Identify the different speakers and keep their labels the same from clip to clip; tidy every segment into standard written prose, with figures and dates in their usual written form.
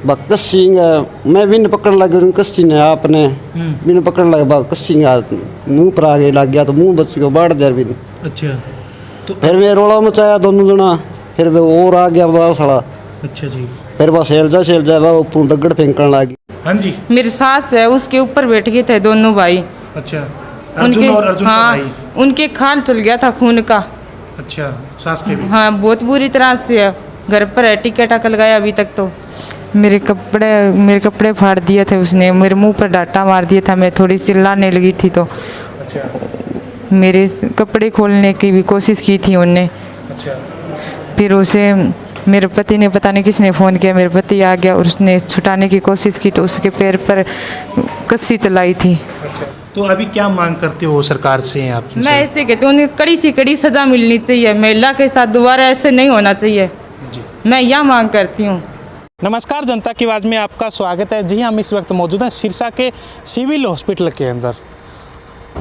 Speaker 1: बा कस्सी मैं बिन पकड़ लगे उन कस्सी ने आपने बिन पकड़ लगे बा कस्सी मुंह पर आगे लग गया तो मुंह बच्ची को बाढ़ दिया बिन।
Speaker 2: अच्छा तो
Speaker 1: फिर वे रोला मचाया दोनों जना, फिर वे और आ गया बा साला।
Speaker 2: अच्छा जी।
Speaker 1: फिर बस सेल जा बा ऊपर दगड़ फेंकने लगी।
Speaker 2: हाँ जी।
Speaker 3: मेरी सास है उसके ऊपर बैठ गए थे दोनों भाई।
Speaker 2: अच्छा अर्जुन और अर्जुन का भाई।
Speaker 3: उनके खाल चल गया था खून का।
Speaker 2: अच्छा सास के भी।
Speaker 3: हाँ बहुत बुरी तरह से है। घर पर है टिकट अकल गया अभी तक तो। मेरे कपड़े फाड़ दिए थे उसने, मेरे मुंह पर डांटा मार दिया था। मैं थोड़ी चिल्लाने लगी थी तो
Speaker 2: अच्छा
Speaker 3: मेरे कपड़े खोलने की भी कोशिश की थी उनने।
Speaker 2: अच्छा
Speaker 3: फिर उसे मेरे पति ने पता नहीं किसने फ़ोन किया, मेरे पति आ गया और उसने छुटाने की कोशिश की तो उसके पैर पर कस्सी चलाई थी।
Speaker 2: अच्छा तो अभी क्या मांग करते हो सरकार से आप?
Speaker 3: मैं ऐसे कहती हूँ उन्हें कड़ी से कड़ी सज़ा मिलनी चाहिए। महिला के साथ दोबारा ऐसे नहीं होना चाहिए
Speaker 2: जी।
Speaker 3: मैं यह मांग करती हूँ।
Speaker 2: नमस्कार, जनता की आवाज़ में आपका स्वागत है। जी हम इस वक्त मौजूद हैं सिरसा के सिविल हॉस्पिटल के अंदर।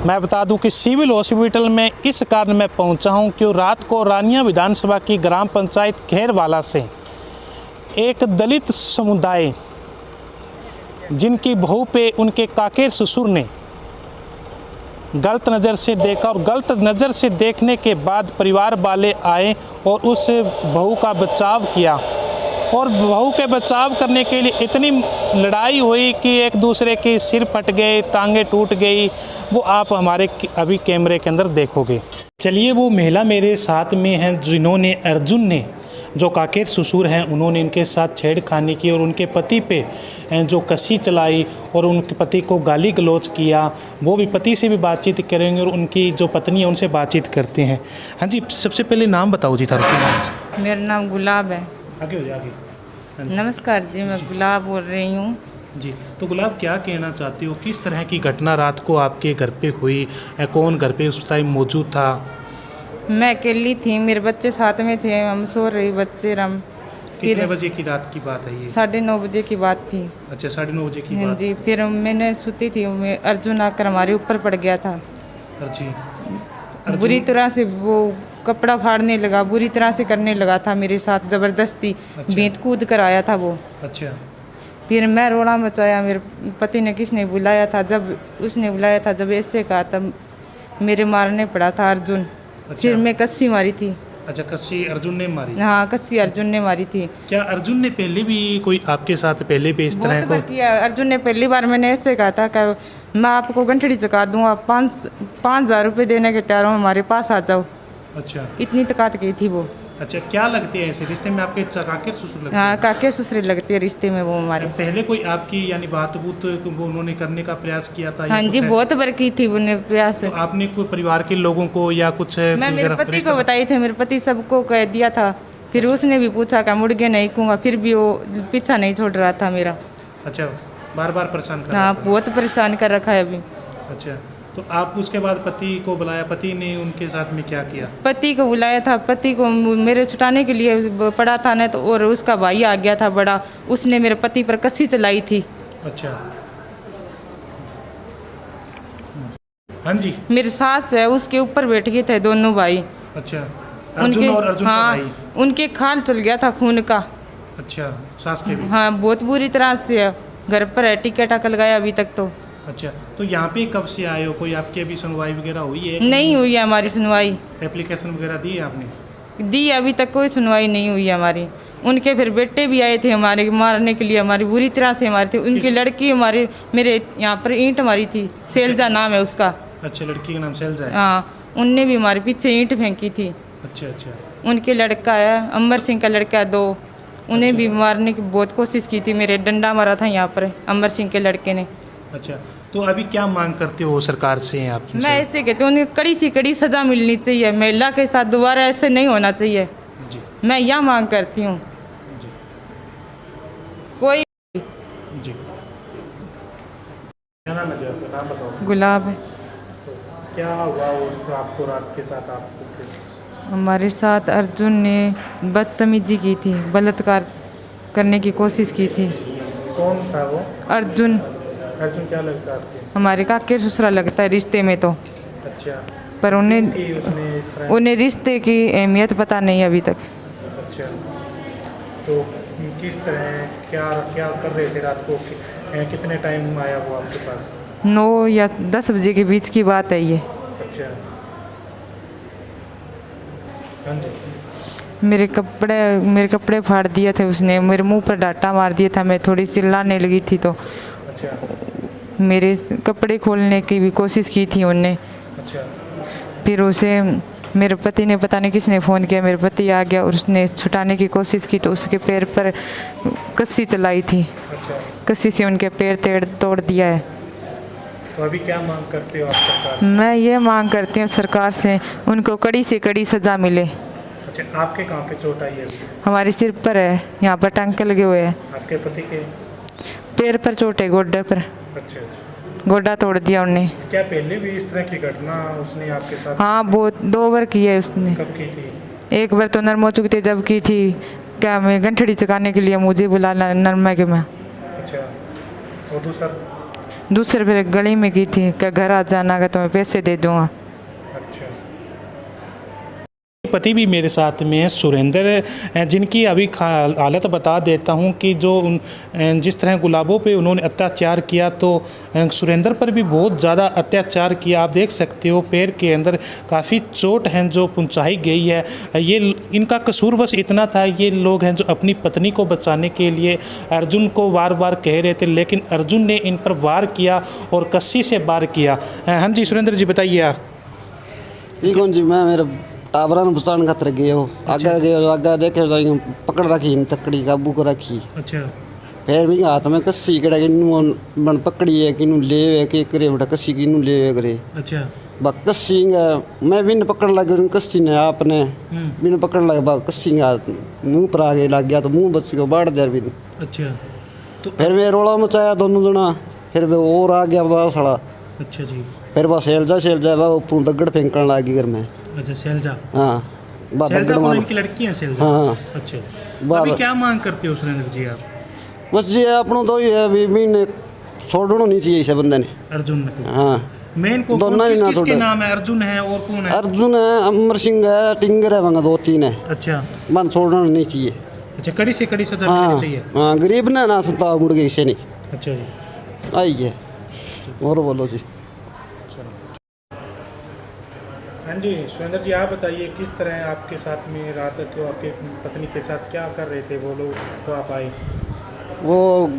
Speaker 2: मैं बता दूं कि सिविल हॉस्पिटल में इस कारण मैं पहुंचा हूं कि रात को रानिया विधानसभा की ग्राम पंचायत खेरवाला से एक दलित समुदाय जिनकी बहू पे उनके काकेर ससुर ने गलत नज़र से देखा और गलत नज़र से देखने के बाद परिवार वाले आए और उस बहू का बचाव किया और बहू के बचाव करने के लिए इतनी लड़ाई हुई कि एक दूसरे के सिर फट गए, टांगे टूट गई। वो आप हमारे अभी कैमरे के अंदर देखोगे। चलिए वो महिला मेरे साथ में हैं जिन्होंने अर्जुन ने जो काकेर ससुर हैं उन्होंने इनके साथ छेड़खानी की और उनके पति पे जो कस्सी चलाई और उनके पति को गाली गलौज किया। वो भी पति से भी बातचीत करेंगे और उनकी जो पत्नी है उनसे बातचीत करते हैं। हाँ जी, सबसे पहले नाम बताओ जी तारुकी नाम से।
Speaker 3: मेरा नाम गुलाब है।
Speaker 2: आगे हो जाए।
Speaker 3: नमस्कार जी, मैं गुलाब बोल रही हूँ
Speaker 2: जी। तो गुलाब क्या कहना चाहती हो, किस तरह की घटना रात को आपके घर पे हुई? कौन घर पे उस टाइम मौजूद था?
Speaker 3: मैं अकेली थी, मेरे बच्चे साथ में थे, हम सो रहे बच्चे रम।
Speaker 2: कितने बजे की रात की बात है ये?
Speaker 3: 9:30 बजे की बात थी।
Speaker 2: अच्छा 9:30 बजे की
Speaker 3: हाँ
Speaker 2: बात।
Speaker 3: जी। फिर मैंने सोती थी, अर्जुन आकर हमारे ऊपर पड़ गया था।
Speaker 2: जी।
Speaker 3: बुरी तरह से वो कपड़ा फाड़ने लगा, बुरी तरह से करने लगा था मेरे साथ ज़बरदस्ती।
Speaker 2: अच्छा।
Speaker 3: बेंत कूद कर आया था वो।
Speaker 2: अच्छा
Speaker 3: फिर मैं रोड़ा मचाया, मेरे पति ने किसने बुलाया था, जब उसने बुलाया था, जब ऐसे कहा तब मेरे मारने पड़ा था अर्जुन।
Speaker 2: अच्छा।
Speaker 3: सिर में कस्सी मारी थी।
Speaker 2: अच्छा कस्सी अर्जुन ने मारी?
Speaker 3: हाँ कस्सी अर्जुन ने मारी थी।
Speaker 2: क्या अर्जुन ने पहले भी कोई आपके साथ पहले भी इस तरह
Speaker 3: बहुत बार किया अर्जुन ने। पहली बार मैंने ऐसे कहा था कि मैं आपको गंठड़ी चुका दूंगा, 5,000 रुपये देने के तैयार हूँ, हमारे पास आ जाओ।
Speaker 2: अच्छा
Speaker 3: इतनी तकात की थी वो।
Speaker 2: अच्छा क्या लगते हैं ऐसे रिश्ते में आपके काकेर ससुर लगते
Speaker 3: हाँ
Speaker 2: हैं?
Speaker 3: काके ससुरे लगते हैं रिश्ते में वो हमारे।
Speaker 2: पहले कोई आपकी यानी बात बूत वो उन्होंने करने का प्रयास किया था?
Speaker 3: हाँ जी बहुत बार की थी उन्हें प्रयास।
Speaker 2: तो आपने कोई परिवार के लोगों को या कुछ
Speaker 3: मैं मेरे पति को बताई थे, मेरे पति सबको कह दिया था। फिर उसने भी पूछा कि मुड़ के नहीं कहूँगा, फिर भी वो पीछा नहीं छोड़ रहा था मेरा।
Speaker 2: अच्छा बार बार परेशान कर
Speaker 3: हाँ
Speaker 2: रहा था?
Speaker 3: बहुत परेशान कर रखा है अभी।
Speaker 2: अच्छा तो आप उसके बाद पति को बुलाया, पति ने उनके साथ में क्या किया?
Speaker 3: पति को बुलाया था, पति को मेरे छुटाने के लिए पड़ा था ना, तो और उसका भाई आ गया था बड़ा, उसने मेरे पति पर कस्सी चलाई थी।
Speaker 2: अच्छा हाँ जी।
Speaker 3: मेरी सास है उसके ऊपर बैठ गए थे दोनों भाई।
Speaker 2: अच्छा अर्जुन और अर्जुन का भाई।
Speaker 3: उनके खाल चल गया था खून का।
Speaker 2: अच्छा सास के भी।
Speaker 3: हाँ बहुत बुरी तरह से है। घर पर है टिकट अकल गया अभी तक तो।
Speaker 2: अच्छा तो यहाँ पे कब से आए हो? कोई आपकी अभी सुनवाई वगैरह हुई है?
Speaker 3: नहीं हुई है हमारी सुनवाई।
Speaker 2: एप्लीकेशन वगैरह दी है आपने?
Speaker 3: दी अभी तक कोई सुनवाई नहीं हुई है हमारी। उनके फिर बेटे भी आए थे हमारे मारने के लिए, हमारी बुरी तरह से मारी थी। उनकी लड़की हमारे मेरे यहाँ पर ईंट मारी थी, सेल्जा नाम है उसका।
Speaker 2: अच्छा लड़की का नाम सेल्जा है?
Speaker 3: हाँ उनने भी हमारे पीछे ईंट फेंकी थी।
Speaker 2: अच्छा अच्छा।
Speaker 3: उनके लड़का है अमर सिंह का लड़का है 2, उन्हें भी मारने की बहुत कोशिश की थी। मेरे डंडा मारा था यहाँ पर अमर सिंह के लड़के ने।
Speaker 2: अच्छा तो अभी क्या मांग करते हो सरकार से आप?
Speaker 3: मैं ऐसे कहती हूँ उन्हें कड़ी से कड़ी सज़ा मिलनी चाहिए। महिला के साथ दोबारा ऐसे नहीं होना चाहिए
Speaker 2: जी।
Speaker 3: मैं यह मांग करती हूँ।
Speaker 2: जी
Speaker 3: कोई
Speaker 2: जी। क्या नाम है आपका? नाम बताओ।
Speaker 3: गुलाब है।
Speaker 2: तो क्या हुआ उसको आपको रात के साथ? आपको
Speaker 3: हमारे साथ अर्जुन ने बदतमीजी की थी, बलात्कार करने की कोशिश की थी।
Speaker 2: कौन था वो?
Speaker 3: अर्जुन।
Speaker 2: अर्जुन क्या लगता है आपके?
Speaker 3: हमारे काके ससुरा लगता है रिश्ते में तो।
Speaker 2: अच्छा
Speaker 3: पर
Speaker 2: उसने
Speaker 3: उन्हें रिश्ते की अहमियत पता नहीं अभी तक।
Speaker 2: अच्छा तो किस तरह क्या क्या कर रहे थे रात को कितने टाइम आया वो आपके पास?
Speaker 3: 9 या 10 बजे के बीच की बात है ये।
Speaker 2: अच्छा, हाँ जी।
Speaker 3: मेरे कपड़े फाड़ दिए थे उसने, मेरे मुंह पर डांटा मार दिया था। मैं थोड़ी चिल्लाने लगी थी तो
Speaker 2: अच्छा
Speaker 3: मेरे कपड़े खोलने की भी कोशिश की थी उनने।
Speaker 2: अच्छा
Speaker 3: फिर उसे मेरे पति ने, पता नहीं किसने फ़ोन किया, मेरे पति आ गया और उसने छुटाने की कोशिश की तो उसके पैर पर कस्सी चलाई थी।
Speaker 2: अच्छा,
Speaker 3: कस्सी से उनके पैर तोड़ दिया है।
Speaker 2: तो अभी क्या मांग करते हो आप सरकार से?
Speaker 3: मैं ये मांग करती हूँ सरकार से उनको कड़ी से कड़ी सज़ा मिले।
Speaker 2: अच्छा, आपके कहाँ पे चोट आई है अभी?
Speaker 3: हमारे सिर पर है, यहाँ पर टांके लगे हुए हैं।
Speaker 2: आपके पति के?
Speaker 3: पैर पर चोट है, गोड्डे पर,
Speaker 2: अच्छा अच्छा।
Speaker 3: गोड्डा तोड़ दिया उनने।
Speaker 2: क्या पहले भी इस तरह की घटना उसने आपके साथ?
Speaker 3: हाँ, बहुत 2 बार की है उसने।
Speaker 2: कब की थी?
Speaker 3: एक बार तो नरमा चुगते जब की थी, क्या मैं गंठड़ी चकाने के लिए मुझे बुलाना नरमा के में।
Speaker 2: अच्छा, और
Speaker 3: दूसरे फिर गली में की थी, क्या घर आ जाना का तो मैं पैसे दे दूँगा।
Speaker 2: अच्छा। पति भी मेरे साथ में है सुरेंद्र, जिनकी अभी हालत बता देता हूं कि जिस तरह गुलाबों पे उन्होंने अत्याचार किया तो सुरेंद्र पर भी बहुत ज़्यादा अत्याचार किया। आप देख सकते हो पैर के अंदर काफ़ी चोट हैं जो पहुंचाई गई है। ये इनका कसूर बस इतना था, ये लोग हैं जो अपनी पत्नी को बचाने के लिए अर्जुन को बार बार कह रहे थे, लेकिन अर्जुन ने इन पर वार किया और कस्सी से वार किया। हाँ जी सुरेंद्र जी बताइए आप।
Speaker 1: ये कौन जी, मैं मेरे टावरा बचाने खातर गए हो, आगे देखे पकड़ रखी इन तकड़ी काबू कर रखी।
Speaker 2: अच्छा,
Speaker 1: फिर भी हाथ में कस्सी कड़ा किनू बन पकड़ी है, किनू ले के करे बेटा कस्सी किनू ले करे।
Speaker 2: अच्छा,
Speaker 1: बा कस्सी मैं बिन पकड़ लगे कस्सी ने आपने बिन पकड़ लगे बा कस्सी मुंह पर आगे लग गया तो मुंह बच गया बाढ़ दिया बिन।
Speaker 2: अच्छा, तो
Speaker 1: फिर मैं रोला मचाया दोनों जना, फिर वो और आ गया बा सड़ा।
Speaker 2: अच्छा जी।
Speaker 1: फिर बस सेल जा बा ऊपर दगड़ फेंकने लगी घर में।
Speaker 2: अच्छा, शैलजा।
Speaker 1: हाँ बा
Speaker 2: शैलजा
Speaker 1: दगड़
Speaker 2: कौन,
Speaker 1: मार।
Speaker 2: इनकी लड़की है शैलजा?
Speaker 1: हाँ
Speaker 2: अच्छा,
Speaker 1: बार-
Speaker 2: अभी क्या मांग करते हो सुरेंद्र जी आप?
Speaker 1: बस ये अपनों तो ये अभी ने छोड़ना नहीं चाहिए इस बंदे ने।
Speaker 2: अर्जुन ने?
Speaker 1: हाँ
Speaker 2: मेन को
Speaker 1: दोनों ही ना
Speaker 2: किसके
Speaker 1: छोड़े।
Speaker 2: नाम है? अर्जुन है और कौन है?
Speaker 1: अर्जुन है, अमर सिंह है, टिंगर है, वहाँ 2-3 है।
Speaker 2: अच्छा
Speaker 1: मन छोड़ना नहीं चाहिए।
Speaker 2: अच्छा, कड़ी से कड़ी सजा
Speaker 1: हाँ
Speaker 2: मिलनी चाहिए।
Speaker 1: हाँ, गरीब ने ना सता मुड़ गई इसे नहीं
Speaker 2: अच्छा जी।
Speaker 1: आई है। और बोलो जी।
Speaker 2: हाँ जी सुरेंद्र जी, आप बताइए किस तरह आपके साथ में रात को आपके पत्नी के साथ क्या कर रहे थे वो लोग तो आप आए?
Speaker 1: वो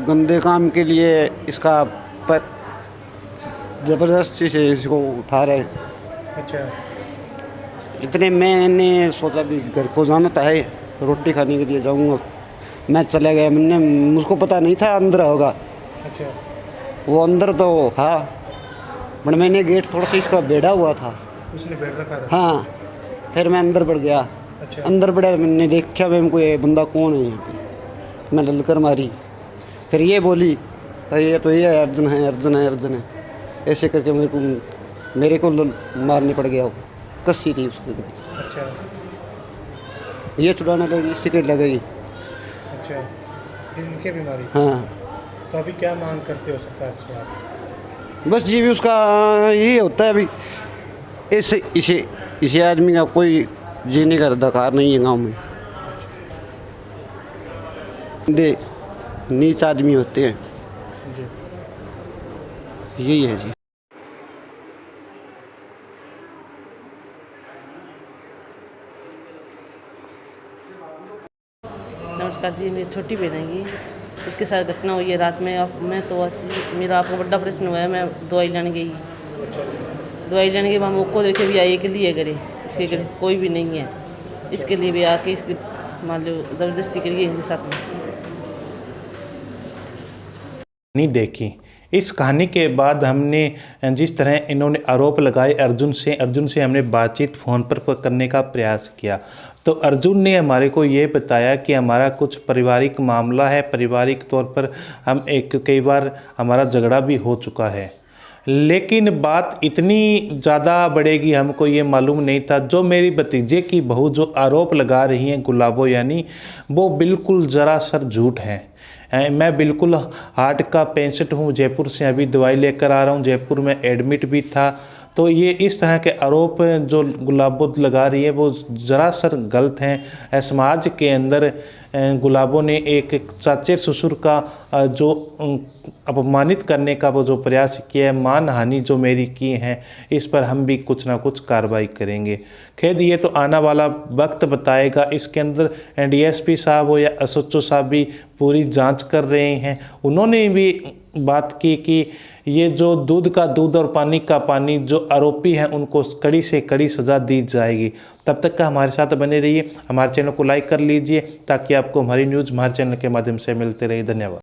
Speaker 1: गंदे काम के लिए इसका ज़बरदस्ती से इसको उठा रहे।
Speaker 2: अच्छा
Speaker 1: इतने मैंने सोचा भी घर को जाना तो है, रोटी खाने के लिए जाऊंगा। मैं चले गया, मुझको पता नहीं था अंदर होगा।
Speaker 2: अच्छा,
Speaker 1: वो अंदर तो था बट मैंने गेट थोड़ा सा इसका बेड़ा हुआ था।
Speaker 2: उसने बैठ रखा था?
Speaker 1: हाँ, फिर मैं अंदर बढ़ गया।
Speaker 2: अच्छा,
Speaker 1: अंदर बढ़ा, मैंने देखा मैम को ये बंदा कौन है यहाँ पे। मैं ललकर मारी, फिर ये बोली ये तो ये अर्जुन है, अर्जुन है, अर्जुन है। ऐसे करके मेरे को मारने पड़ गया। वो कस्सी थी उसको।
Speaker 2: अच्छा,
Speaker 1: ये छुड़ाने लगी, इसी के लगेगी।
Speaker 2: अच्छा, इनके बीमारी।
Speaker 1: हाँ
Speaker 2: तो अभी क्या मांग करते हो सरकार से आप?
Speaker 1: बस जी भी उसका ये होता है अभी इसे आदमी का कोई जीने का अधिकार नहीं है गांव में। दे नीच आदमी होते हैं,
Speaker 2: जी।
Speaker 1: यही है जी।
Speaker 4: नमस्कार जी, मेरी छोटी बहन है ये, इसके साथ घटना हुई है रात में। अब मैं तो मेरा आपको बड़ा ऑपरेशन हुआ है, मैं दवाई लेने गई। दवाई लेने के बाद मौको देखे भी आई के लिए करे, इसके लिए कोई भी नहीं है, इसके लिए भी आके इसकी मान लो ज़बरदस्ती करिए इनके साथ में।
Speaker 2: नहीं देखी इस कहानी के बाद हमने जिस तरह इन्होंने आरोप लगाए अर्जुन से हमने बातचीत फ़ोन पर करने का प्रयास किया तो अर्जुन ने हमारे को ये बताया कि हमारा कुछ पारिवारिक मामला है, पारिवारिक तौर पर हम कई बार हमारा झगड़ा भी हो चुका है, लेकिन बात इतनी ज़्यादा बढ़ेगी हमको ये मालूम नहीं था। जो मेरी भतीजे की बहू जो आरोप लगा रही हैं गुलाबो यानी, वो बिल्कुल ज़रासर झूठ है। मैं बिल्कुल हार्ट का पेशेंट हूँ, जयपुर से अभी दवाई लेकर आ रहा हूँ, जयपुर में एडमिट भी था। तो ये इस तरह के आरोप जो गुलाबो लगा रही है वो ज़रासर गलत हैं। समाज के अंदर गुलाबो ने एक चाचेर ससुर का जो अपमानित करने का वो जो प्रयास किया है, मानहानि जो मेरी की है, इस पर हम भी कुछ ना कुछ कार्रवाई करेंगे। खैर ये तो आने वाला वक्त बताएगा। इसके अंदर डीएसपी साहब हो या एसएचओ साहब भी पूरी जांच कर रहे हैं। उन्होंने भी बात की कि ये जो दूध का दूध और पानी का पानी जो आरोपी हैं उनको कड़ी से कड़ी सज़ा दी जाएगी। तब तक का हमारे साथ बने रहिए। हमारे चैनल को लाइक कर लीजिए ताकि आपको हमारी न्यूज़ हमारे चैनल के माध्यम से मिलते रहे। धन्यवाद।